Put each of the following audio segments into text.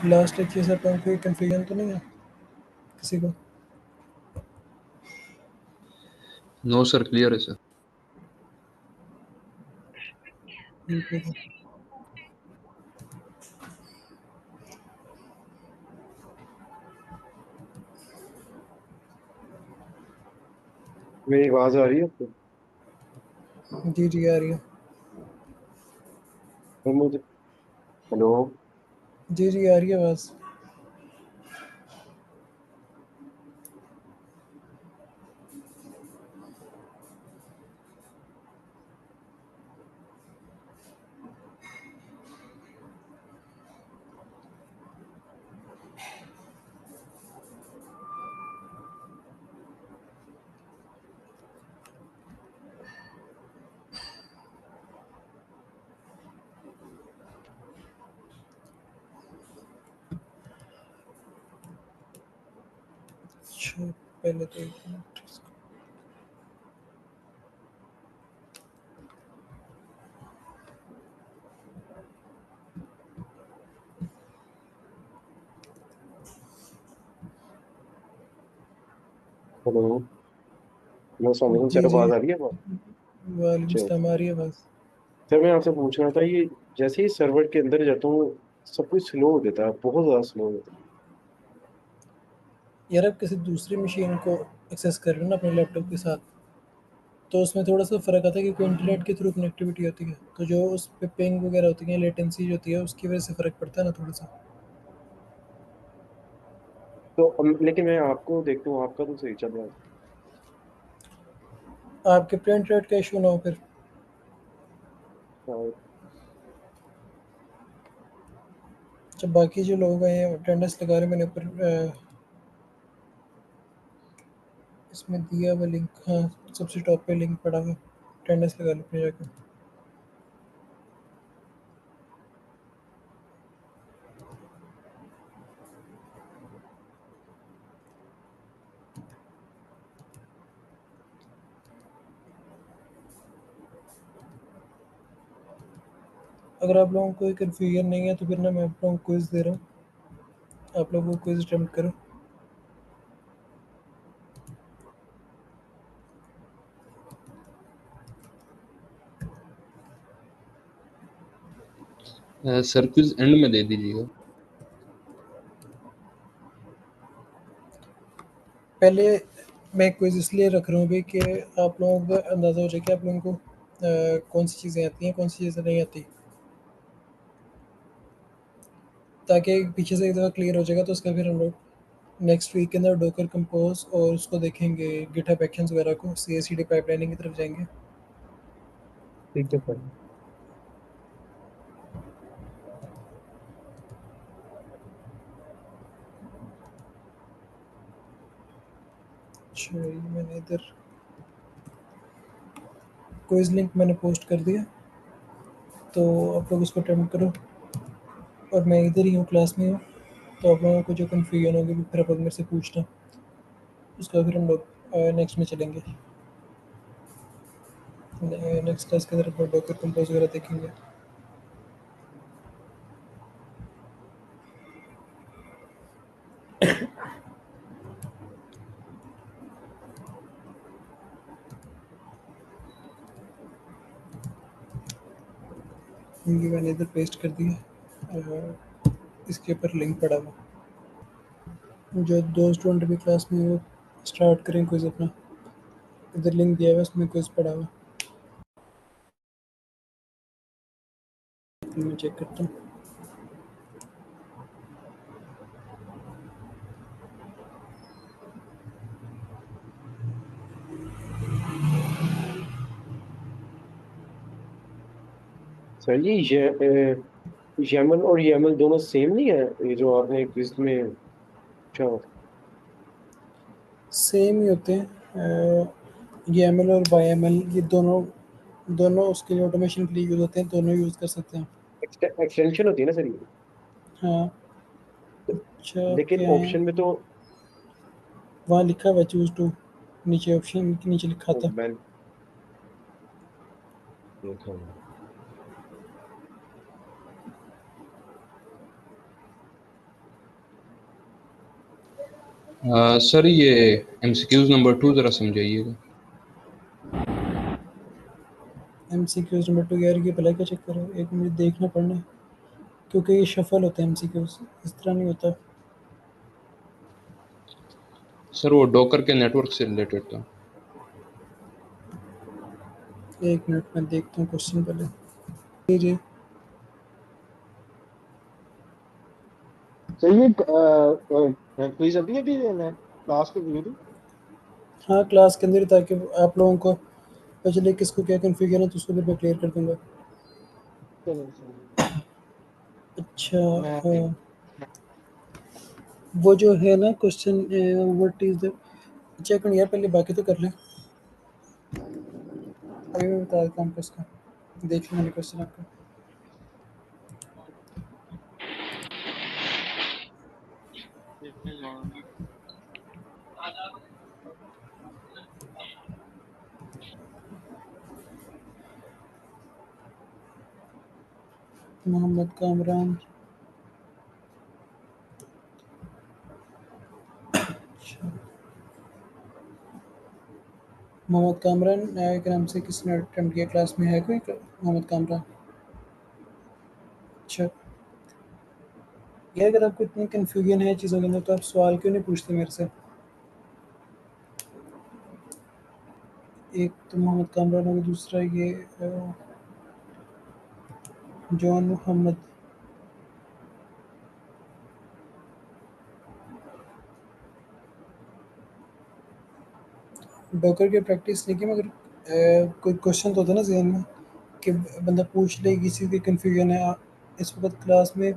Last lecture से अपन कोई confusion तो नहीं है किसी को? नो सर, क्लियर है सर। ठीक है। मेरी आवाज आ रही है आपको? जी जी आ रही है। और मुझे हेलो। जी जी आ रही है आवाज़। अच्छा पहले तो एक मिनट इसको- हेलो। मैं समझ जी सर, जी आवाज आ रही है आपको? वालेकुम अच्छा सलाम, आ रही है आवाज़। सर, मैं आपसे पूछ रहा था, ये जैसे ही सर्वर के अंदर जाता हूँ सब कुछ स्लो हो देता है, बहुत ज्यादा स्लो हो जाता यार आप किसी दूसरी मशीन को एक्सेस कर रहे हो ना अपने लैपटॉप के साथ, तो उसमें थोड़ा सा फ़र्क आता है क्योंकि इंटरनेट के थ्रू कनेक्टिविटी होती है, तो जो उस पे पिंग वगैरह होती है, लेटेंसी जो होती है, उसकी वजह से फ़र्क पड़ता है ना थोड़ा सा। है। तो लेकिन मैं आपको देखता हूँ, आपका तो सही चल रहा है। आपके प्रिंट रेट का इशू ना हो फिर। शायद। जब बाकी जो लोग हैं अटेंडेंस लगा रहे हैं, मैंने ऊपर इसमें दिया हुआ लिंक, हाँ सबसे टॉप पे लिंक पड़ा हुआ, अटेंडेंस लगा लो अपने जाकर। अगर आप लोगों को कोई कन्फ्यूजन नहीं है तो फिर ना मैं आप लोगों को क्विज़ दे रहा हूँ, आप लोग वो क्विज़ अटेम्प्ट करो। सर क्विज एंड में दे दीजिएगा। पहले मैं क्विज़ इसलिए रख रहा हूँ भी कि आप लोगों को अंदाज़ा हो जाए कि आप लोगों को कौन सी चीज़ें आती हैं, कौन सी चीज़ें नहीं आती, ताकि पीछे से एक दफ़ा क्लियर हो जाएगा तो उसका फिर हम लोग नेक्स्ट वीक के अंदर डोकर कंपोज और उसको देखेंगे, गिटहब एक्शंस वगैरह को, CI/CD पाइपलाइनिंग की तरफ जाएंगे। ठीक है सर। अच्छा ये मैंने इधर क्विज़ लिंक मैंने पोस्ट कर दिया, तो आप लोग उसको अटेम्प्ट करो। और मैं इधर ही हूँ, क्लास में हूँ, तो आप लोगों को जो कन्फ्यूजन होगी वो फिर आप लोग मेरे से पूछना, उसका फिर हम लोग नेक्स्ट में चलेंगे। नेक्स्ट क्लास के अंदर डॉकर कंपोज वगैरह देखेंगे। ये मैंने इधर पेस्ट कर दिया, इसके ऊपर लिंक पड़ा हुआ, जो दो स्टूडेंट भी क्लास में वो स्टार्ट करें क्विज अपना, इधर लिंक दिया हुआ है, उसमें क्विज पड़ा हुआ, मैं चेक करता हूँ। सर यमन और यमल दोनों सेम नहीं है, ये जो आपने क्विज में पूछा? सेम ही होते हैं, ये ML और YML ये दोनों दोनों उसके लिए ऑटोमेशन के लिए यूज़ होते हैं, दोनों यूज़ कर सकते हैं। एक्सटेंशन होती है ना सर ये? हाँ। तो, अच्छा लेकिन क्या है, ऑप्शन में तो वहाँ लिखा हुआ चूज टू, नीचे ऑप्शन के नीचे लिखा था। मैं देखा। सर ये एमसीक्यूज नंबर 2 जरा समझाइएगा। MCQs नंबर 2 यार, ये भला क्या चक्कर है, एक मिनट देखना पड़ना है, क्योंकि ये शफल होते हैं MCQs, इस तरह नहीं होता। सर वो डॉकर के नेटवर्क से रिलेटेड था। एक मिनट में देखता हूँ क्वेश्चन पहले जी। तो ये क्विज अभी अभी देना है क्लास के video? हाँ, क्लास के अंदर ही, ताकि आप लोगों को पता चले किसको क्या कन्फिगर है, तो उसको फिर मैं क्लियर कर दूंगा। चलो चलो। अच्छा, मैं वो जो है ना question, what is the, check यार पहले बाकी तो कर लें, अभी मैं बता देता हूँ आपको इसका। देख लो मैंने क्वेश्चन आपका। मोहम्मद कामरान, अच्छा, मोहम्मद कामरान के नाम से किसने अटेम्प्ट किया, क्लास में है कोई मोहम्मद कामरान? अच्छा यार, अगर आपको इतनी कन्फ्यूजन है चीज़ों के अंदर, तो आप सवाल क्यों नहीं पूछते मेरे से? एक तो मोहम्मद कामरान और दूसरा ये जॉन मोहम्मद। डॉकर की प्रैक्टिस नहीं की, मगर कोई क्वेश्चन तो होता है ना जहन में, कि बंदा पूछ ले किसी की कन्फ्यूजन है। इस वक्त क्लास में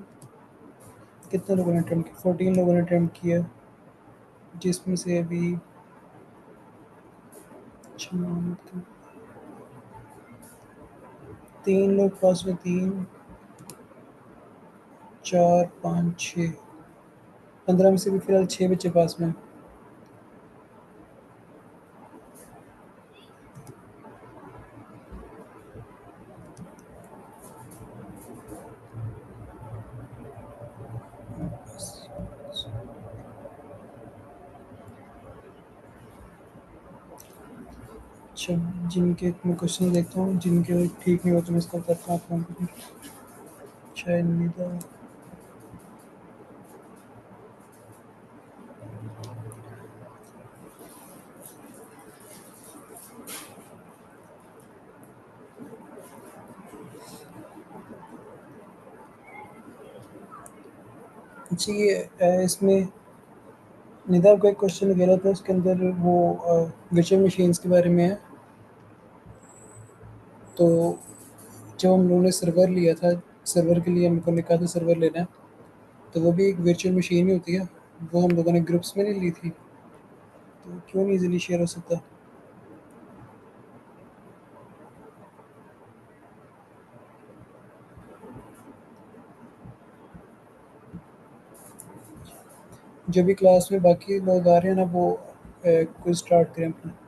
कितने लोगों ने अटेम्प्ट किया? 14 लोगों ने अटेम्प्ट किया, जिसमें से अभी, अच्छा, मोहम्मद का 3 लोग पास में, 3, 4, 5, 6, 15 में से भी फिलहाल 6 बच्चे पास में हैं। अच्छा, जिनके मैं क्वेश्चन देखता हूँ, जिनके ठीक नहीं होते मैं इसका बताता हूँ आप लोगों को फिर। शायद निदा, अच्छा ये इसमें निदा का एक क्वेश्चन वगैरह था, उसके अंदर वो वर्चुअल मशीन्स के बारे में है। तो जब हम लोगों ने सर्वर लिया था, सर्वर के लिए हमको ने कहा था सर्वर लेना है, तो वो भी एक वर्चुअल मशीन ही होती है। वो हम लोगों ने ग्रुप्स में नहीं ली थी, तो क्यों नहीं इजीली शेयर हो सकता? जब भी क्लास में बाकी लोग आ रहे हैं ना, वो क्विज स्टार्ट करें अपना।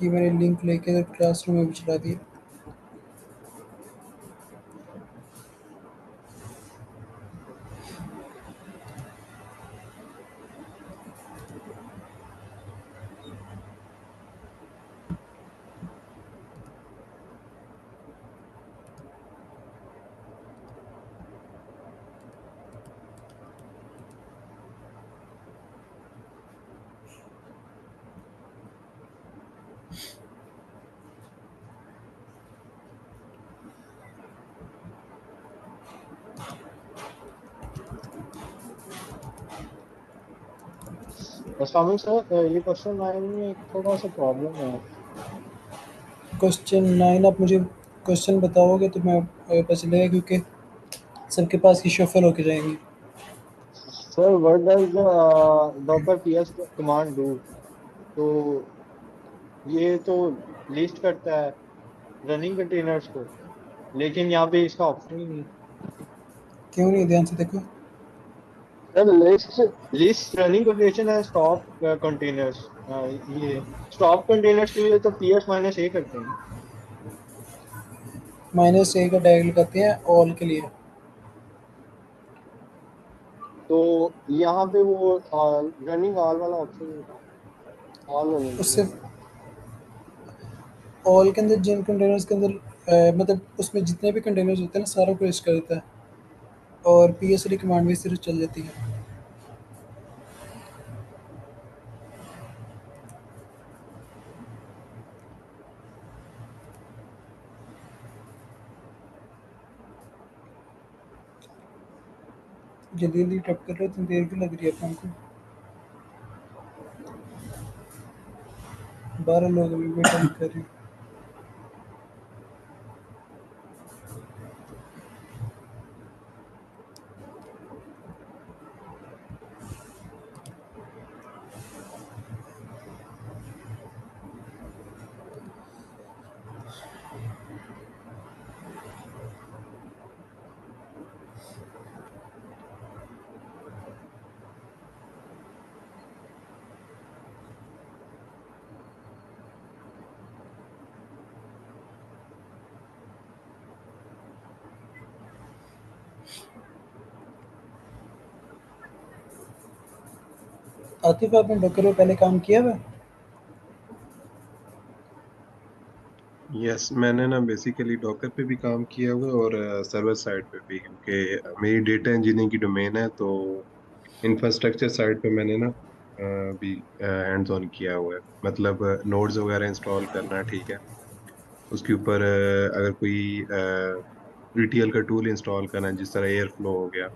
ये मैंने लिंक लेके क्लासरूम में भी चला दिया। अस्सलाम सर, ये क्वेश्चन 9 में एक थोड़ा सा प्रॉब्लम है। क्वेश्चन 9 आप मुझे क्वेश्चन बताओगे तो मैं पता चलेगा, क्योंकि सबके पास ही शफल होके जाएंगे। Sir what does Docker PS command do? तो ये तो लिस्ट करता है रनिंग कंटेनर्स को, लेकिन यहाँ पे इसका ऑप्शन ही नहीं। क्यों नहीं, ध्यान से देखो। Sir list list running condition है स्टॉप कंटेनर्स। ये स्टॉप कंटेनर्स के लिए तो पीएस माइनस ए करते हैं। -a का टैग लगाते हैं ऑल के लिए। तो यहाँ पे वो रनिंग ऑल वाला ऑप्शन नहीं था, ऑल रनिंग उससे ऑल के अंदर जिन कंटेनर्स के अंदर मतलब उसमें जितने भी कंटेनर्स होते हैं ना सारों को लिस्ट कर देता है और psd कमांड भी सिर्फ चल जाती है। जल्दी जल्दी टप कर रहे हो, इतनी देर क्यों लग रही है आपको? 12 लोग अभी भी टाइप कर रहे हैं। आतिफ आपने डॉकर में पहले काम किया हुआ? यस, मैंने ना बेसिकली डॉकर पे भी काम किया हुआ है और सर्वर साइड पे भी, क्योंकि मेरी डेटा इंजीनियरिंग की डोमेन है। तो इंफ्रास्ट्रक्चर साइड पे मैंने ना भी हैंड्स ऑन किया हुआ है। मतलब नोड्स वगैरह इंस्टॉल करना, ठीक है। उसके ऊपर अगर कोई ईटीएल का टूल इंस्टॉल करना है, जिस तरह एयर फ्लो हो गया,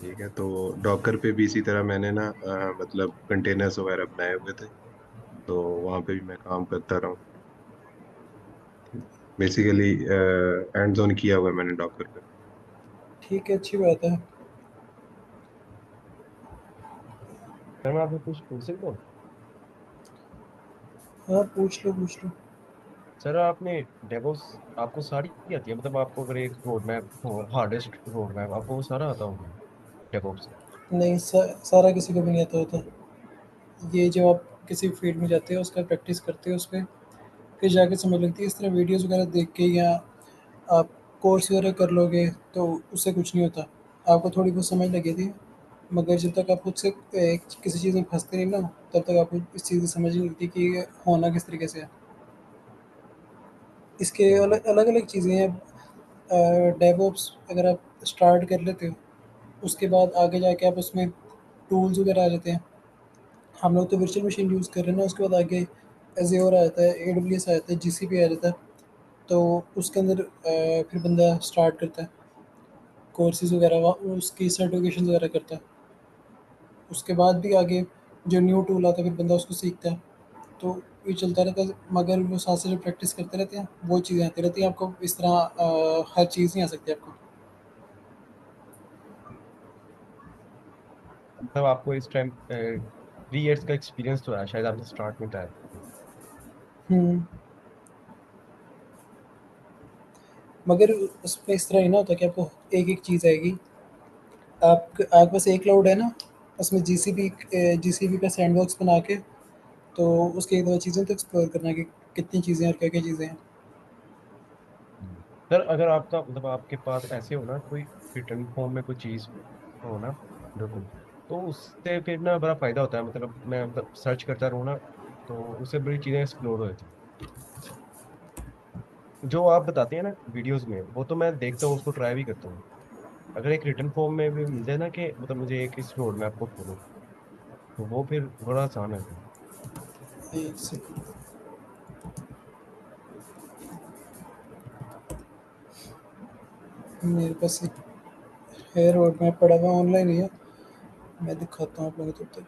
ठीक है। तो डॉकर पे भी इसी तरह मैंने ना मतलब कंटेनर्स वगैरह बनाए हुए थे, तो वहाँ पे भी मैं काम करता रहा हूँ। बेसिकली हैंड्स ऑन किया हुआ है मैंने डॉकर पे। ठीक है, अच्छी बात है। सर मैं आपसे कुछ पूछ सकता हूँ? हाँ, पूछ लो पूछ लो। सर आपने डेवोप्स आपको सारी आती है? मतलब आपको अगर एक रोड मैप हो, हार्डेस्ट रोड मैप, आपको वो सारा आता होगा डेवोप्स? नहीं, सारा किसी को भी नहीं आता होता। ये जब आप किसी फील्ड में जाते हो उसका प्रैक्टिस करते हो उस पर, फिर जाके समझ लगती है। इस तरह वीडियोस वगैरह देख के या आप कोर्स वगैरह कर लोगे तो उससे कुछ नहीं होता। आपको थोड़ी बहुत समझ लगेगी, मगर जब तक आप खुद से किसी चीज़ में फंसते नहीं ना, तब तक आपको इस चीज़ की समझ नहीं लगती कि ये होना किस तरीके से है। इसके अलग अलग अलग चीज़ें हैं। डेवऑप्स अगर आप स्टार्ट कर लेते हो, उसके बाद आगे जाके आप उसमें टूल्स वगैरह आ जाते हैं। हम लोग तो वर्चुअल मशीन यूज़ कर रहे हैं ना, उसके बाद आगे एज़्योर आ जाता है, AWS आ जाता है, GCP आ जाता है। तो उसके अंदर फिर बंदा स्टार्ट करता है कोर्सेज़ वगैरह, उसकी सर्टिफिकेशन वगैरह करता है। उसके बाद भी आगे जो न्यू टूल आता है फिर बंदा उसको सीखता है। तो ये चलता रहता है, मगर वो साथ से जो प्रैक्टिस करते रहते हैं वो चीज़ें आती रहती हैं। आपको इस तरह हर चीज़ नहीं आ सकती आपको। मतलब आपको इस टाइम 3 इयर्स का एक्सपीरियंस तो है, शायद आपने स्टार्ट में बताया। हम्म, मगर उसमें इस तरह ही ना होता कि आपको एक एक चीज़ आएगी। आपके पास एक क्लाउड है ना, उसमें GCP का सैंडबॉक्स बना के, तो उसकी एक दो चीज़ें तो एक्सप्लोर करना कि कितनी चीज़ें हैं और क्या क्या चीज़ें हैं। सर अगर आपका मतलब आपके पास ऐसे हो ना, कोई रिटर्न फॉर्म में कोई चीज़ हो ना, डॉक्यूमेंट, तो उससे फिर ना बड़ा फायदा होता है। मतलब मैं मतलब सर्च करता रहूँ ना, तो उससे बड़ी चीज़ें एक्सप्लोर हो जाती हैं। जो आप बताते हैं ना वीडियोस में, वो तो मैं देखता हूँ, उसको ट्राई भी करता हूँ। अगर एक रिटर्न फॉर्म में भी मिल जाए ना कि मतलब मुझे एक इस रोड मैप को फॉलो, तो वो फिर बड़ा आसान है। एक सेकंड, मेरे पास एक है रोड मैप पड़ा हुआ, ऑनलाइन ही है, मैं दिखाता हूँ आप लोगों को तब तक।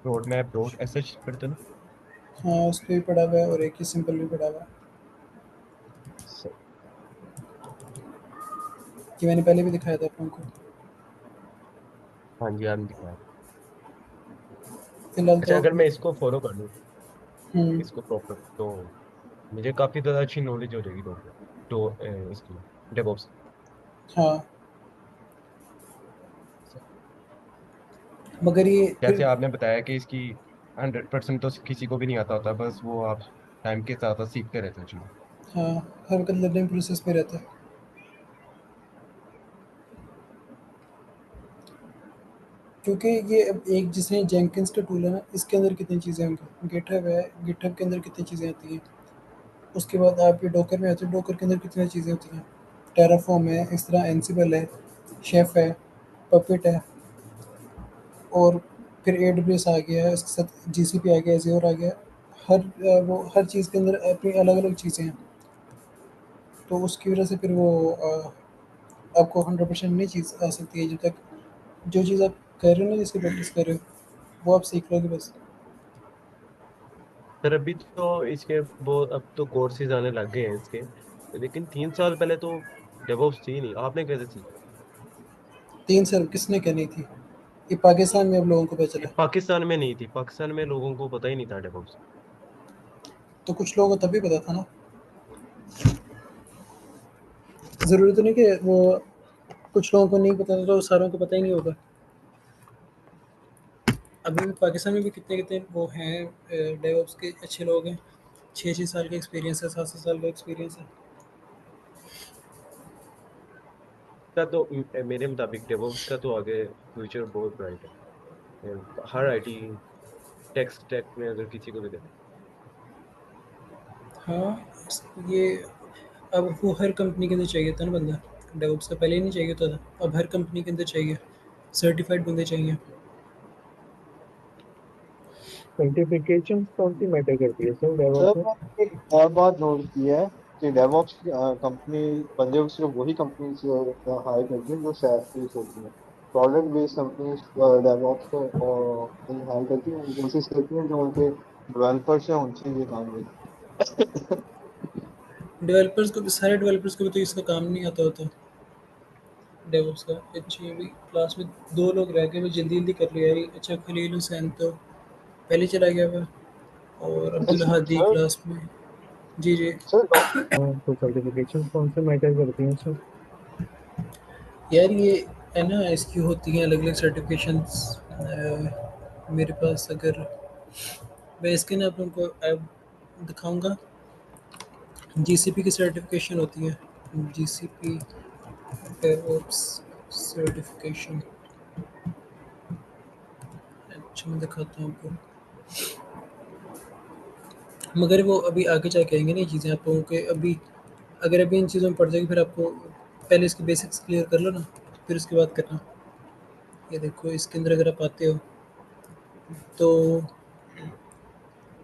Road map dot S H करते ना। हाँ, उस पर भी पड़ा हुआ है और एक ही सिंपल भी पड़ा हुआ है। सर, कि मैंने पहले भी दिखाया था आप लोगों को। हाँ जी आपने दिखाया। फिलहाल अच्छा तो अगर मैं इसको फॉलो कर लूँ, हम्म, इसको प्रॉपर, तो मुझे काफ़ी ज़्यादा अच्छी नॉलेज हो जाएगी तो इसकी डेवऑप्स। हाँ, मगर ये जैसे फिर आपने बताया कि इसकी 100% तो किसी को भी नहीं आता होता, बस वो आप टाइम के साथ साथ सीखते रहते हैं चीज़। हाँ, हर वक्त लर्निंग प्रोसेस में रहता है। क्योंकि ये अब एक जिसमें जेंकिंस का टूल है ना, इसके अंदर कितनी चीज़ें होंगी, गिटहब है, गिटहब के अंदर कितनी चीज़ें आती हैं, उसके बाद आपके डोकर में आते हैं, डोकर के अंदर कितनी चीज़ें होती हैं, टेराफॉर्म है, इस तरह एंसिबल है, शेफ है, पपेट है, और फिर एडब्ल्यूएस आ गया है, उसके साथ जीसीपी आ गया, एज़्योर आ गया। वो हर चीज़ के अंदर अपनी अलग-अलग चीज़ें हैं, तो उसकी वजह से फिर वो आपको 100% नहीं चीज़ आ सकती है, जब तक जो चीज़ आप कर रहे हो ना, जिसकी प्रैक्टिस कर रहे हो, वो आप सीख लोगे बस। सर अभी तो इसके बहुत अब तो कोर्सेज आने लग गए हैं इसके, लेकिन 3 साल पहले तो डेवऑप्स थी नहीं, आपने कैसे सीखा? 3 साल किसने कहनी थी? ये पाकिस्तान में अब लोगों को पता ये चला। पाकिस्तान में नहीं थी, पाकिस्तान में लोगों को पता ही नहीं था डेवऑप्स। तो कुछ लोगों को तभी पता था ना। ज़रूरी तो नहीं कि वो कुछ लोगों को नहीं पता था तो सारों को पता ही नहीं होगा। अभी भी पाकिस्तान में भी कितने-कितने वो हैं डेवऑप्स के अच्छे लोग हैं। 6-6 साल का एक्सपीरियंस है, 7-7 साल का एक्सपीरियंस है। का तो मेरे मुताबिक डेवऑप्स का तो आगे फ्यूचर बहुत ब्राइट है। हर आईटी टेक स्टैक में अगर किसी को भी देखें। हाँ, ये अब वो हर कंपनी के अंदर चाहिए था ना बंदा। डेवऑप्स का पहले ही नहीं चाहिए होता था, अब हर कंपनी के अंदर चाहिए। सर्टिफाइड बंदे चाहिए। सर्टिफिकेशन कौन सी मैटर करती है सर सर डेवऑप्स में? मैंने एक और बात नोट की है कि डेवऑप्स कंपनी बंदे को सिर्फ वही कंपनी हायर करती है जो सैस बेस्ड होती है। प्रोडक्ट बेस्ड कंपनी डेवऑप्स को हायर करती है, वो कोशिश करती है जो उनके डेवलपर्स हैं उनसे ये काम ले। डेवलपर्स को भी, सारे डेवलपर्स को भी तो इसका काम नहीं आता होता डेवऑप्स का। अच्छी अभी क्लास में 2 लोग रह गए, वो जल्दी-जल्दी कर लिया है। अच्छा, खलील हुसैन तो पहले चला गया हुआ, और अब्दुल हादी सर क्लास में। जी, जी। सर हाँ, तो सर्टिफिकेशन कौन से मैटर करती हैं सर? यार ये है ना, इसकी होती हैं अलग-अलग सर्टिफ़िकेशंस। मेरे पास अगर मैं इसके ना आप लोगों को ऐप दिखाऊँगा। जीसीपी की सर्टिफ़िकेशन होती है। GCP DevOps certification. अच्छा, मैं दिखाता हूँ आपको। मगर वो अभी आगे जाके आएँगे ना ये चीज़ें आप लोगों के। अभी अगर अभी इन चीज़ों में पड़ जाएगी, फिर आपको पहले इसके बेसिक्स क्लियर कर लो ना, फिर उसके बाद करना। ये देखो, इसके अंदर अगर आप आते हो तो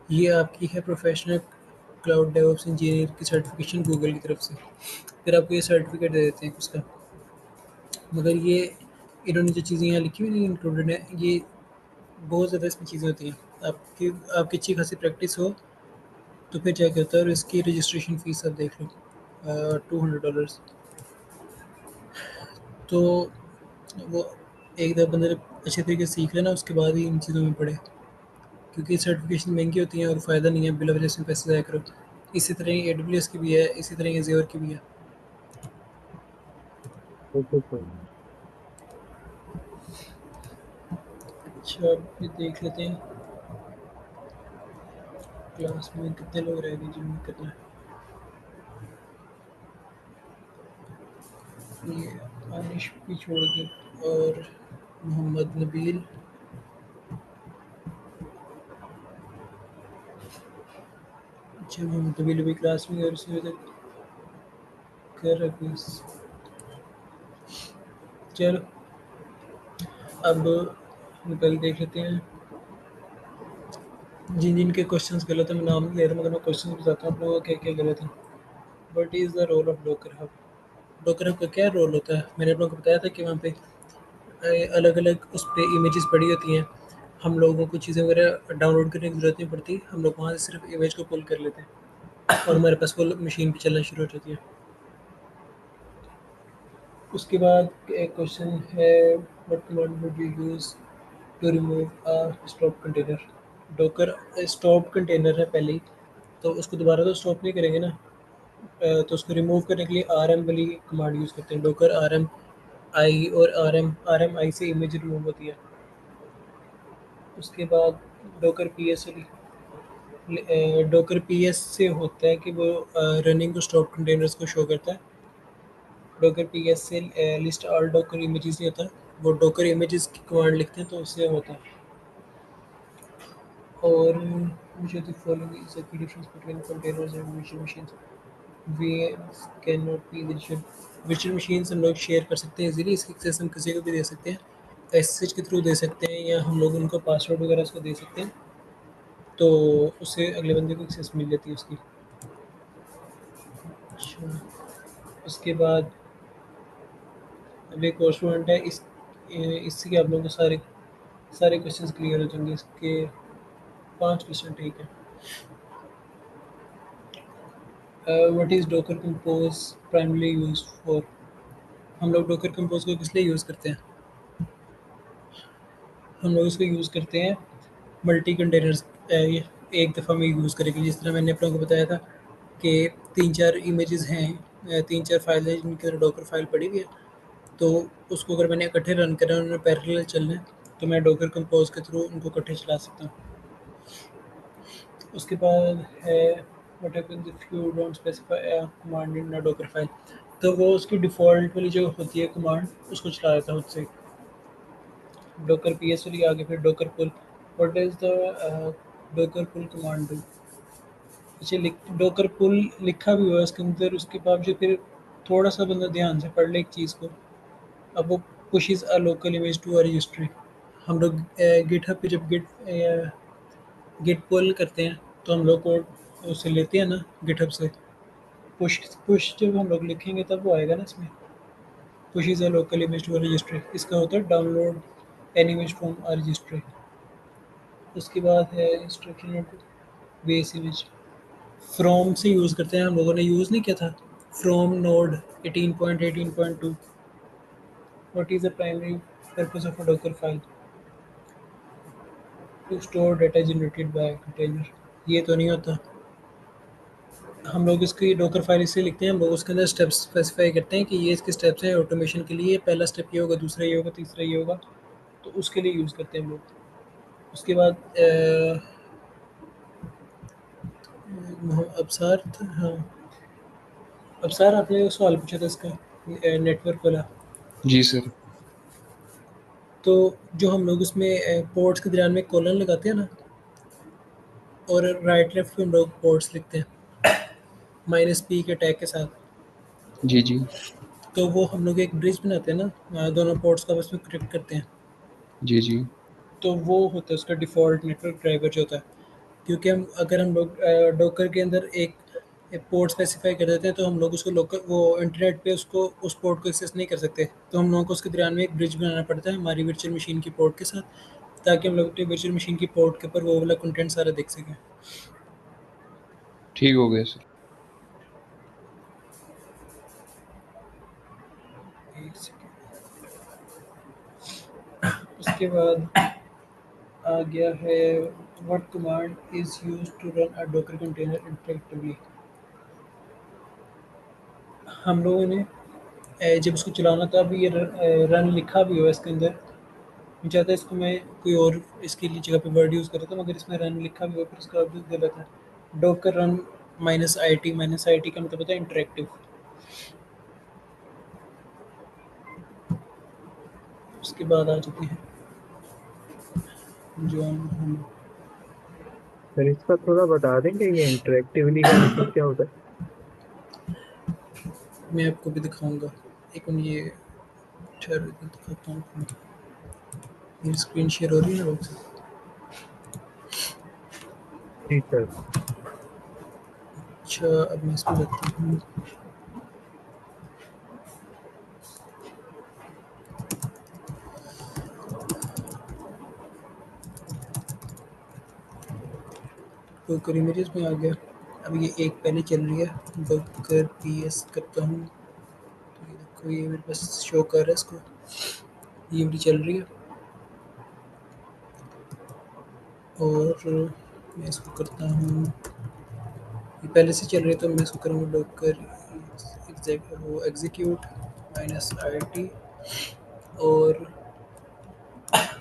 ये आपकी है प्रोफेशनल क्लाउड डेवऑप्स इंजीनियर की सर्टिफिकेशन गूगल की तरफ से। फिर आपको ये सर्टिफिकेट दे देते हैं उसका। मगर ये इन्होंने जो चीज़ें यहाँ लिखी हुई नहीं इंक्लूडेड है, ये बहुत ज़्यादा इसमें चीज़ें होती हैं। आपकी आपकी अच्छी खासी प्रैक्टिस हो तो फिर क्या क्या होता है, और इसकी रजिस्ट्रेशन फ़ीस आप देख लो, $200। तो वो एक दफ़ा बंदे ने अच्छे तरीके से सीख लेना, उसके बाद ही इन चीज़ों में पड़े। क्योंकि सर्टिफिकेशन महंगी होती हैं और फ़ायदा नहीं है बिला वजह से पैसे ज़ाया करो। इसी तरह ही एडब्ल्यूएस की भी है, इसी तरह ही ज़ेवर की भी है। Okay sir. अच्छा, अब ये देख लेते हैं क्लास में कितने लोग रह गए जिनमें करना है। ये आनिश भी छोड़ के, और मोहम्मद नबील। अच्छा, मोहम्मद नबील भी क्लास में, और उसमें तक कर अभी। चलो, अब हम कल देख लेते हैं जिन जिन के क्वेश्चंस गलत हैं। मैं नाम नहीं ले रहा, मगर मैं क्वेश्चन बताता हूँ आप लोगों का क्या क्या गलत है। What is the role of Docker hub? Docker hub का क्या रोल होता है? मैंने आप लोगों को बताया था कि वहाँ पे अलग अलग उस पर इमेजेस पड़ी होती हैं। हम लोगों को चीज़ें वगैरह डाउनलोड करने की ज़रूरत नहीं पड़ती, हम लोग वहाँ से सिर्फ इमेज को पुल कर लेते हैं और हमारे पास वो मशीन पे चलना शुरू हो जाती है। उसके बाद एक क्वेश्चन है, what command would you use to remove a stop container? Docker stop container है पहले ही, तो उसको दोबारा तो स्टॉप नहीं करेंगे ना। तो उसको रिमूव करने के लिए आर एम वाली कमांड यूज़ करते हैं, डॉकर आर एम आई, और आर एम आई से इमेज रिमूव होती है। उसके बाद डॉकर पी एस वाली डॉकर पीएस से होता है कि वो रनिंग और स्टॉप कंटेनर्स को शो करता है। डॉकर पीएस से लिस्ट ऑल डॉकर इमेजेस नहीं होता, वो डॉकर इमेजेस की कमांड लिखते हैं तो उससे होता है। और मुझे the following is the difference between containers and virtual machines. We can not be virtual machines हम लोग शेयर कर सकते हैं इजीली, इसकी एक्सेस हम किसी को भी दे सकते हैं, एसएसएच के थ्रू दे सकते हैं, या हम लोग उनको पासवर्ड वगैरह उसको दे सकते हैं, तो उससे अगले बंदे को एक्सेस मिल जाती है उसकी। अच्छा, उसके बाद अब एक और स्टूडेंट है, इससे आप लोगों को सारे सारे क्वेश्चंस क्लियर हो जाएंगे। इसके 5 क्वेश्चन ठीक है। What is Docker compose primarily use for. हम लोग डॉकर कंपोज को किस लिए यूज़ करते हैं? हम लोग इसको यूज़ करते हैं मल्टी कंटेनर्स एक दफ़ा में यूज़ करेंगे। जिस तरह मैंने आप लोगों को बताया था कि 3-4 इमेजेस हैं, 3-4 फाइल है जिनके अंदर डॉकर फाइल पड़ी हुई है, तो उसको अगर मैंने इकट्ठे रन करा है, उन्होंने पैरेलल चलना है, तो मैं डॉकर कंपोज के थ्रू उनको इकट्ठे चला सकता हूँ। उसके बाद है what happens if you don't specify a command in a Docker file. तो वो उसकी डिफ़ॉल्ट वाली जो होती है कमांड उसको चला देता है खुद से। डॉकर पीएस वाली आगे फिर Docker pull. What is the Docker pull command do. अच्छा, डॉकर पुल लिखा भी हुआ है उसके अंदर, उसके बावजूद फिर थोड़ा सा बंदा ध्यान से पढ़ ले एक चीज़ को। अब वो pushes a local image to a registry. हम लोग गिटहब पे जब गिट पुल करते हैं तो हम लोग कोड उससे लेते हैं ना गिटहब से। पुश पुश जब हम लोग लिखेंगे तब वो आएगा ना इसमें, pushes a local image to a registry. इसका होता है download an image from a registry. उसके बाद है इंस्ट्रक्शन बेस इमेज। फ्रॉम से यूज़ करते हैं, हम लोगों ने यूज़ नहीं किया था from node 18.18.2। What is the primary purpose of a Docker file. To store data generated by container. ये तो नहीं होता। हम लोग इसकी डॉकर फाइल इससे लिखते हैं, हम लोग उसके अंदर स्टेप्स स्पेसिफाई करते हैं कि ये इसके स्टेप्स हैं ऑटोमेशन के लिए, पहला स्टेप ये होगा, दूसरा ये होगा, तीसरा ये होगा, तो उसके लिए यूज़ करते हैं हम लोग। उसके बाद अबसार था, हाँ अबसार, आपने एक सवाल पूछा था इसका नेटवर्क वाला। जी सर। तो जो हम लोग उसमें पोर्ट्स के दरमियान में कॉलन लगाते हैं ना, और राइट लेफ्ट पे हम लोग पोर्ट्स लिखते हैं -p के टैग के साथ, जी जी। तो वो हम लोग एक ब्रिज बनाते हैं ना, दोनों पोर्ट्स को आपस में कनेक्ट करते हैं, जी जी। तो वो होता है उसका डिफ़ॉल्ट नेटवर्क ड्राइवर जो होता है। क्योंकि अगर हम लोग डॉकर के अंदर एक पोर्ट स्पेसिफाई कर देते हैं तो हम लोग उसको लोकल वो इंटरनेट पे उसको उस पोर्ट को एक्सेस नहीं कर सकते, तो हम लोगों को उसके दरमियान में एक ब्रिज बनाना पड़ता है हमारी वर्चुअल मशीन की पोर्ट के साथ, ताकि हम लोग अपनी वर्चुअल मशीन की पोर्ट के ऊपर वो वाला कंटेंट सारा देख सकें। ठीक हो गया सर। एक सेकेंड। उसके बाद आ गया है what command is used to run a docker container interactively. हम लोगों ने जब इसको चलाना था, अभी ये रन लिखा भी हुआ है इसके अंदर। मैं चाहता इसको मैं कोई और इसके लिए जगह पे वर्ड यूज़ कर रहा था, मगर इसमें रन लिखा भी हुआ है, फिर इसका भी गलत है। डॉकर रन -IT का मतलब होता है इंटरेक्टिव। उसके बाद आ चुके हैं जो हम सर इसका थोड़ा बता देंगे ये इंटरेक्टिवली का मतलब क्या होता है? मैं आपको भी दिखाऊंगा। एक मिनट, ये ठहरो, दिखाता हूँ। मेरी स्क्रीन शेयर हो रही है ना लोग से। जी सर। अच्छा, अब मैं इसको देखता हूँ। डॉकर इमेजेस में आ गया। अब ये एक पहले चल रही है, डॉकर PS करता हूँ, तो ये देखो ये मेरे पास शो कर रहा है इसको, ये वाली चल रही है। और मैं इसको करता हूँ, ये पहले से चल रही है तो मैं इसको करूँगा डॉकर वो एग्जीक्यूट -IT, और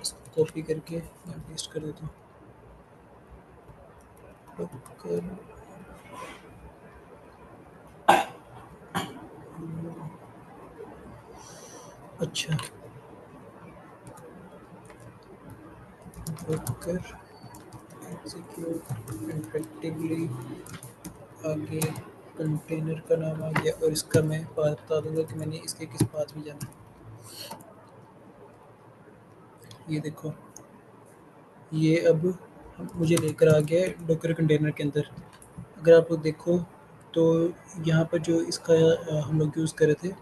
इसको कॉपी करके मैं पेस्ट कर देता हूँ। डॉकर अच्छा डॉकर एग्जीक्यूट इंटरेक्टिवली आगे कंटेनर का नाम आ गया और इसका मैं बता दूंगा कि मैंने इसके किस पाथ में जाना है। ये देखो ये अब मुझे लेकर आ गया है डॉकर कंटेनर के अंदर। अगर आप लोग देखो तो यहाँ पर जो इसका हम लोग यूज़ कर रहे थे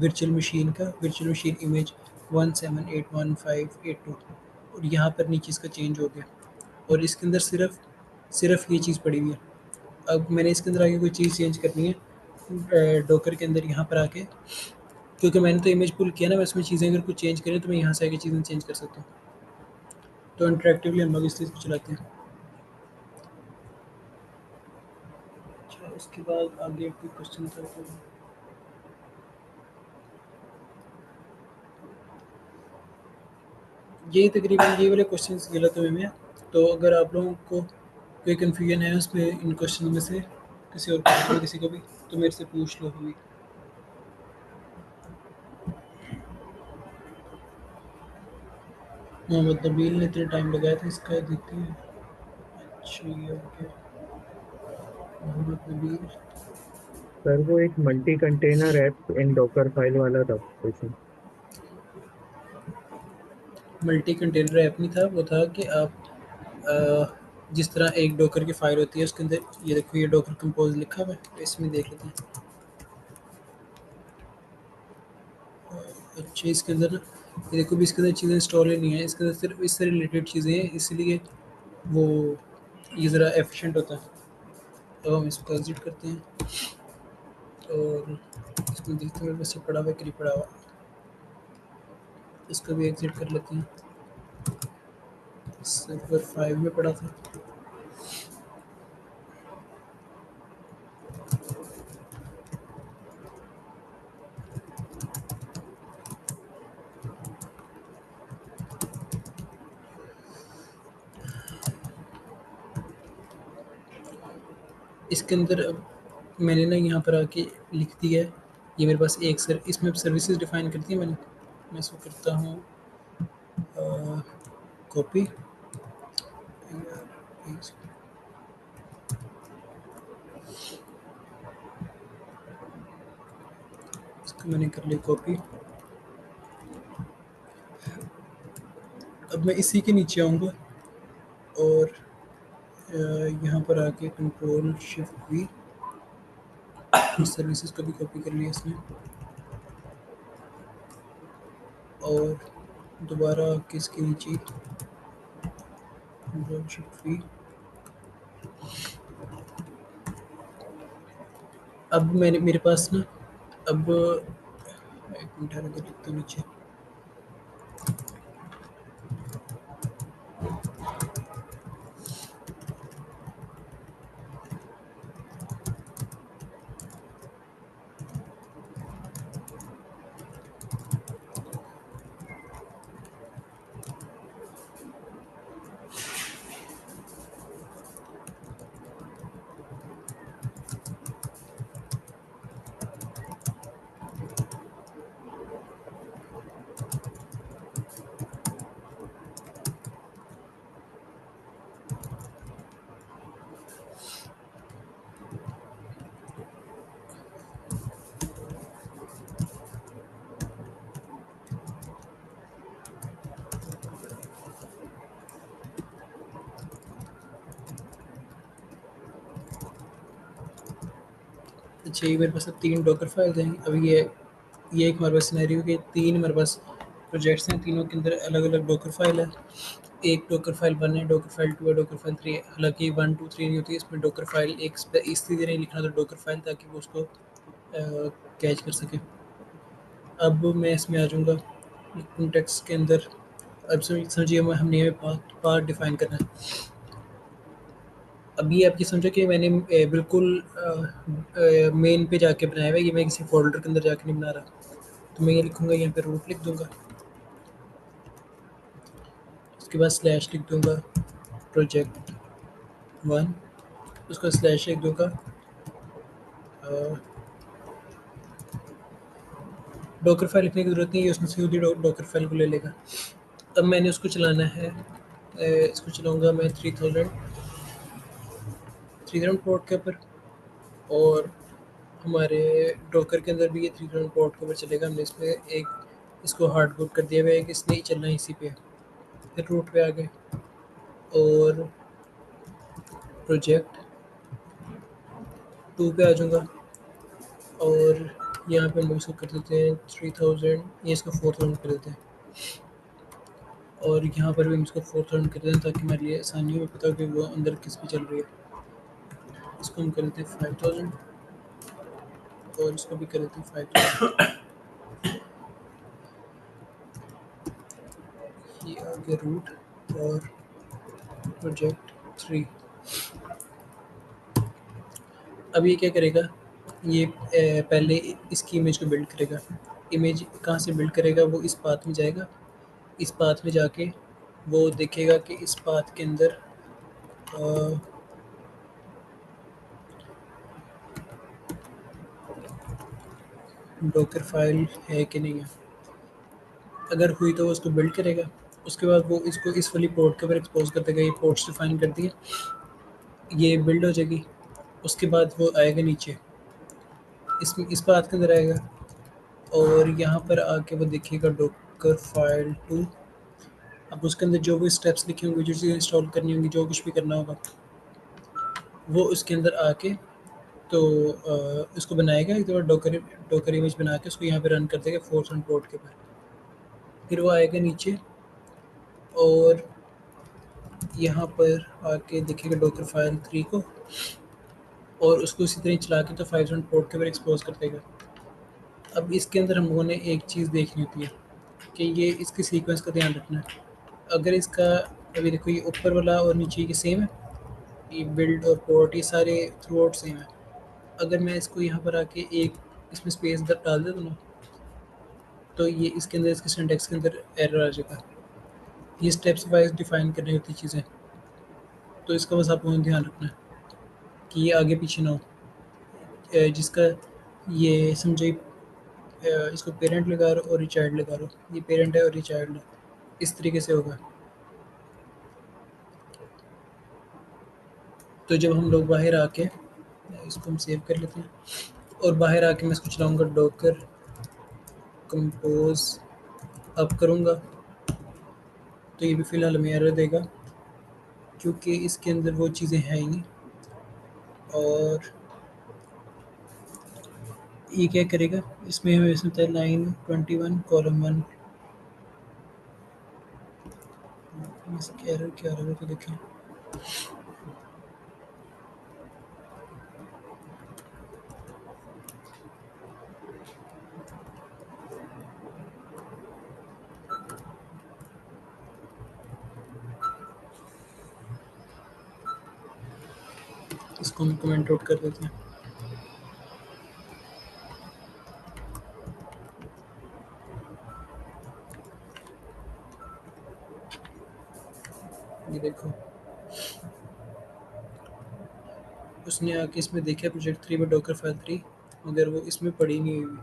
वर्चुअल मशीन का वर्चुअल मशीन इमेज 17815882 और यहाँ पर नीचे इसका चेंज हो गया और इसके अंदर सिर्फ ये चीज़ पड़ी हुई है। अब मैंने इसके अंदर आगे कोई चीज़ चेंज करनी है डॉकर के अंदर यहाँ पर आके, क्योंकि मैंने तो इमेज पुल किया ना, मैं इसमें चीज़ें अगर कुछ चेंज करें तो मैं यहाँ से आगे चीज़ें चेंज कर सकता हूँ। तो इंटरेक्टिवली हम लोग इस चीज़ को चलाते हैं। अच्छा उसके बाद आगे कोई क्वेश्चन था तो यही तकरीबन ये वाले क्वेश्चन गलत हुए हैं। तो अगर आप लोगों को कोई कन्फ्यूजन है उसमें इन क्वेश्चन में से किसी और किसी को भी तो मेरे से पूछ लो अभी। मोहम्मद नबील ने इतना टाइम लगाया था इसका देखते हैं। अच्छा ये हो गया मोहम्मद नबील। सर वो एक मल्टी कंटेनर ऐप इन डॉकर फाइल वाला था क्वेश्चन। मल्टी कंटेनर ऐप नहीं था, वो था कि आप जिस तरह एक डॉकर की फाइल होती है उसके अंदर ये देखो ये डॉकर कंपोज लिखा हुआ है, इसमें देख लेते हैं। अच्छा इसके अंदर ना ये देखो भी इसके अंदर चीज़ें इंस्टॉल नहीं है, इसके अंदर सिर्फ इससे रिलेटेड चीज़ें हैं, इसलिए वो ये ज़रा एफिशिएंट होता है। तो हम इसको एग्जिट करते हैं और इसमें देखते हैं मेरे पास ये पड़ा हुआ है कि नहीं पड़ा हुआ, इसको भी एग्जिट कर लेते हैं। सर्वर 5 में पड़ा था। इसके अंदर अब मैंने ना यहाँ पर आके लिख दिया है, ये मेरे पास एक इसमें सर्विसेज डिफाइन कर दी है मैंने। मैं इसको करता हूँ कॉपी, इसको मैंने कर लिया कॉपी। अब मैं इसी के नीचे आऊँगा और यहाँ पर आके कंट्रोल शिफ्ट वी सर्विसेज को भी कॉपी कर लिया इसने और दोबारा आके इसके नीचे कंट्रोल शिफ्ट वी। अब मैंने मेरे पास ना अब एक मिनट आगे लिखता हूँ नीचे। अच्छा ये मेरे पास अब 3 डॉकर फाइल्स हैं। अब ये एक हमारे पास सिनेरियो के 3 हमारे पास प्रोजेक्ट्स हैं, तीनों के अंदर अलग-अलग डॉकर फाइल है। एक डॉकर फाइल 1 है, डॉकर फाइल 2 है, डॉकर फाइल 3 है। हालाँकि 1, 2, 3 नहीं होती है, इसमें डॉकर फाइल एक इसी तरह ही लिखना था डॉकर फाइल ताकि वो उसको कैच कर सके। अब मैं इसमें आ जाऊँगा कॉन्टेक्स्ट के अंदर। अब समझिए हमने ये पाथ डिफाइन करना है। अभी आप ये समझो कि मैंने बिल्कुल मेन पे जाके बनाया हुआ है, ये मैं किसी फ़ोल्डर के अंदर जाके नहीं बना रहा। तो मैं ये लिखूँगा यहाँ पे रूट लिख दूँगा, उसके बाद स्लैश लिख दूँगा प्रोजेक्ट 1 उसका स्लैश एक दूंगा, डॉकर फाइल लिखने की ज़रूरत नहीं है, उसमें से सीधी डॉकर फाइल को ले लेगा। अब मैंने उसको चलाना है, इसको चलाऊंगा मैं 3000 पोर्ट के ऊपर, और हमारे डॉकर के अंदर भी ये 3000 पोर्ट के ऊपर चलेगा। हमने इसमें एक इसको हार्ड कोड कर दिया हुआ है कि इसने ही चलना है इसी पे। फिर रूट पे आ गए और प्रोजेक्ट 2 पे आ जाऊँगा, और यहाँ पे हम लोग इसको कर देते हैं 3000, ये इसको 4000 कर देते हैं, और यहाँ पर भी हम इसको 4000 कर देते हैं ताकि हमारे लिए आसानी हो, पता हो कि वो अंदर किस पे चल रही है। इसको हम कर देते हैं 5000, और इसको भी कर देते हैं 5000। ये आगे रूट और प्रोजेक्ट 3। अब ये क्या करेगा, ये पहले इसकी इमेज को बिल्ड करेगा। इमेज कहाँ से बिल्ड करेगा, वो इस पाथ में जाएगा, इस पाथ में जाके वो देखेगा कि इस पाथ के अंदर डॉकर फाइल है कि नहीं है। अगर हुई तो वो उसको बिल्ड करेगा, उसके बाद वो इसको इस वाली पोर्ट के ऊपर एक्सपोज कर देगा। ये पोर्ट्स डिफाइन कर दिए, ये बिल्ड हो जाएगी। उसके बाद वो आएगा नीचे, इस पाथ के अंदर आएगा, और यहाँ पर आके वो देखेगा डॉकर फाइल 2। अब उसके अंदर जो भी स्टेप्स लिखे होंगे, जो चीज़ें इंस्टॉल करनी होंगी, जो कुछ भी करना होगा, वो उसके अंदर आके तो उसको बनाएगा। एक बार डॉकर इमेज बना के उसको यहाँ पे रन कर देगा 400 पोर्ट के ऊपर। फिर वो आएगा नीचे और यहाँ पर आके देखेगा डॉकर फाइल 3 को, और उसको इसी तरह चला के तो 500 पोर्ट के ऊपर एक्सपोज कर देगा। अब इसके अंदर हम लोगों ने एक चीज़ देखनी होती है कि ये इसकी सीक्वेंस का ध्यान रखना है। अगर इसका अभी देखो ये ऊपर वाला और नीचे के सेम है, ये बिल्ड और पोर्ट ये सारे थ्रू आउट सेम है। अगर मैं इसको यहाँ पर आके एक इसमें स्पेस डाल देता हूँ ना, तो ये इसके अंदर इसके सिंटैक्स के अंदर एरर आ जाएगा। ये स्टेप्स वाइज डिफाइन करनी होती चीज़ें, तो इसका बस आपको ध्यान रखना है कि ये आगे पीछे ना हो। जिसका ये समझे, इसको पेरेंट लगा रहा और ये चाइल्ड लगा रहा, ये पेरेंट है और ये चाइल्ड है, इस तरीके से होगा। तो जब हम लोग बाहर आके इसको हम सेव कर लेते हैं, और बाहर आके मैं इसको चलाऊँगा डॉकर कंपोज अप करूँगा, तो ये भी फ़िलहाल हमें एरर देगा क्योंकि इसके अंदर वो चीज़ें हैं ही नहीं। और ये क्या करेगा, इसमें हमें मिलता है लाइन 21 कॉलम 1। इसका एरर क्या आ रहा है तो देखें। इसको हम कमेंट आउट कर देते हैं। ये देखो, उसने आके इसमें देखा प्रोजेक्ट 3 में डॉकर फाइल 3, मगर वो इसमें पड़ी नहीं हुई।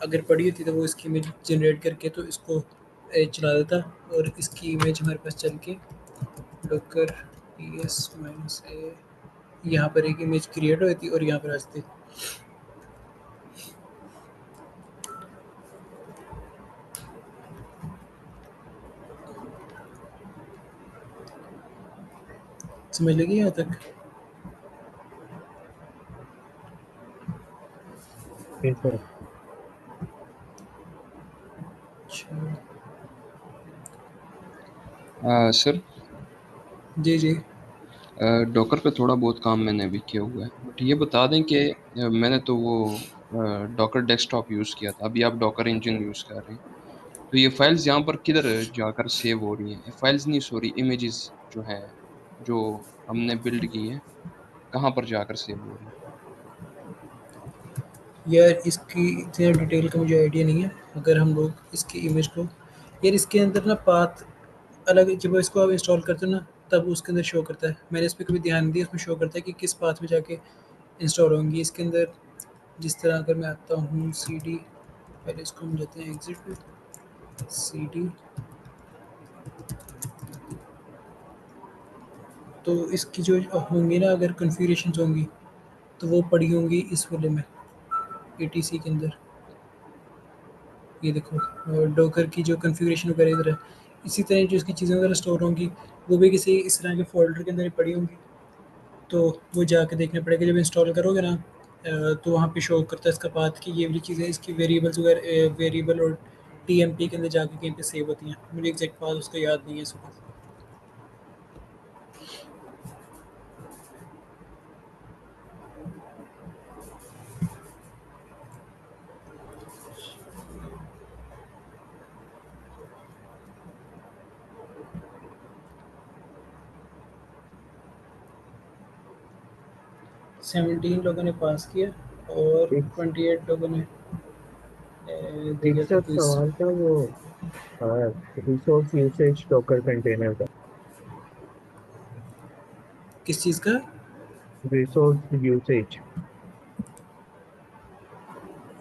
अगर पड़ी होती तो वो इसकी इमेज जनरेट करके तो इसको चला देता, और इसकी इमेज हमारे पास चल के डॉकर -a यहाँ पर एक इमेज क्रिएट हुई थी और यहाँ पर आ जाती। समझ लगी यहाँ तक? Yes sir. अच्छा सर जी जी। डॉकर पे थोड़ा बहुत काम मैंने भी किया हुआ है, बट ये बता दें कि मैंने तो वो डॉकर डेस्कटॉप यूज़ किया था, अभी आप डॉकर इंजन यूज़ कर रहे हैं, तो ये फाइल्स यहाँ पर किधर जाकर सेव हो रही हैं? फाइल्स नहीं, सॉरी, इमेजेस जो हैं, जो हमने बिल्ड की हैं, कहाँ पर जाकर सेव हो रही हैं? यार इसकी इतनी डिटेल का मुझे आइडिया नहीं है। अगर हम लोग इसकी इमेज को, यार इसके अंदर ना पाथ अलग, जब इसको आप इंस्टॉल करते हो ना, तब उसके अंदर शो करता है। मैंने इस पर कभी ध्यान नहीं दिया, उसमें शो करता है कि किस पाथ में जाके इंस्टॉल होंगी। इसके अंदर जिस तरह अगर मैं आता हूँ सी डी, पहले इसको हम जाते हैं एग्जिट पे, सी डी, तो इसकी जो होंगी ना अगर कन्फिगरेशंस होंगी तो वो पड़ी होंगी इस वाले में ATC के अंदर। ये देखो डोकर की जो कन्फिगरेशन वगैरह इधर है। इसी तरह जो इसकी चीज़ें वगैरह स्टोर होंगी वो भी किसी इस तरह के फोल्डर के अंदर ही पड़ी होंगी। तो वो जाके देखना पड़ेगा जब इंस्टॉल करोगे ना, तो वहाँ पे शो करता है इसका पाथ कि ये वाली चीज़ें इसकी वेरिएबल्स वगैरह वेरिएबल और TMP के अंदर जाके कहीं पे सेव होती हैं। मुझे एग्जैक्ट पाथ उसका याद नहीं है इस वक्त। सेवनटीन लोगों ने पास किया और एक 28 लोगों ने एक दिया था सब क्विज। सवाल था वो रिसोर्स यूसेज डॉकर कंटेनर का। किस चीज़ का? रिसोर्स यूसेज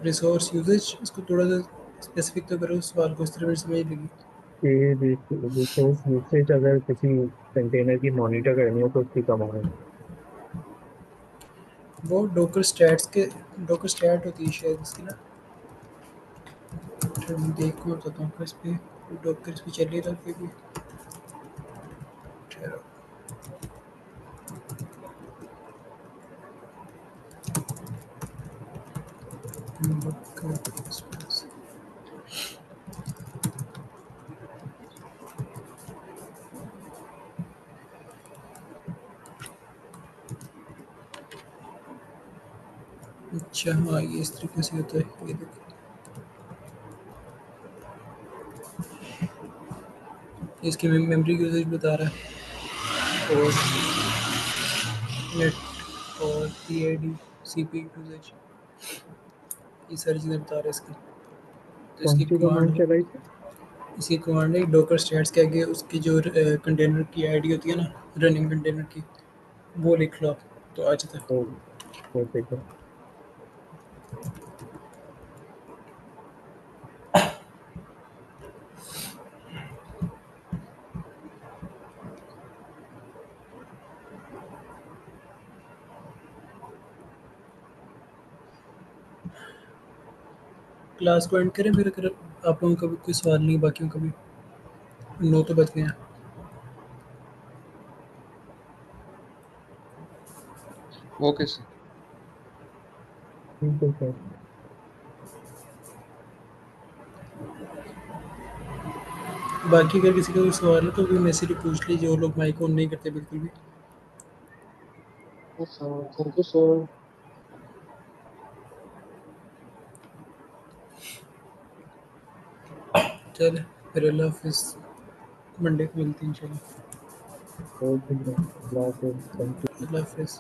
रिसोर्स यूजेज, इसको थोड़ा सा स्पेसिफिक तो करो सवाल को, इस तरह मेरी समझ लगी। के रिसोर्स यूसेज अगर किसी कंटेनर की मॉनिटर करनी हो तो उसकी कमांड। वो डोकर स्टैट्स के, डोकर स्टैट होती है शायद इसकी ना। तो मैं देख को बताता हूँ इस पे, डोकर इस पे चल ही रहा फिर भी। ठहरो। Docker space। अच्छा हाँ, ये इस तरीके से होता है, ये देखो इसकी मेमोरी यूजेज बता रहा है और नेट और PID CPU यूजेज, ये सारी चीज़ें बता रहा है इसकी। तो कौन इसकी सी कमांड कमांड है, चलाई थी? इसकी कमांड है डोकर स्टैट्स के आगे उसकी जो कंटेनर की ID होती है ना, रनिंग कंटेनर की, वो लिख लो आप, तो आ जाता है। तो वो देखो। क्लास को एंड करें फिर, अगर आप लोगों का भी कोई सवाल नहीं, बाकियों का भी। 9 तो बज गए हैं। Okay sir. ठीक है सर। बाकी अगर किसी का कोई सवाल है तो भी मैसेज पूछ लीजिए, वो लोग माइक ऑन नहीं करते बिल्कुल भी। Thank you sir. चल फिर अल्लाह हाफिज़, मंडे को मिलते हैं इंशाल्लाह। बहुत धन्यवाद। अल्लाह हाफिज़।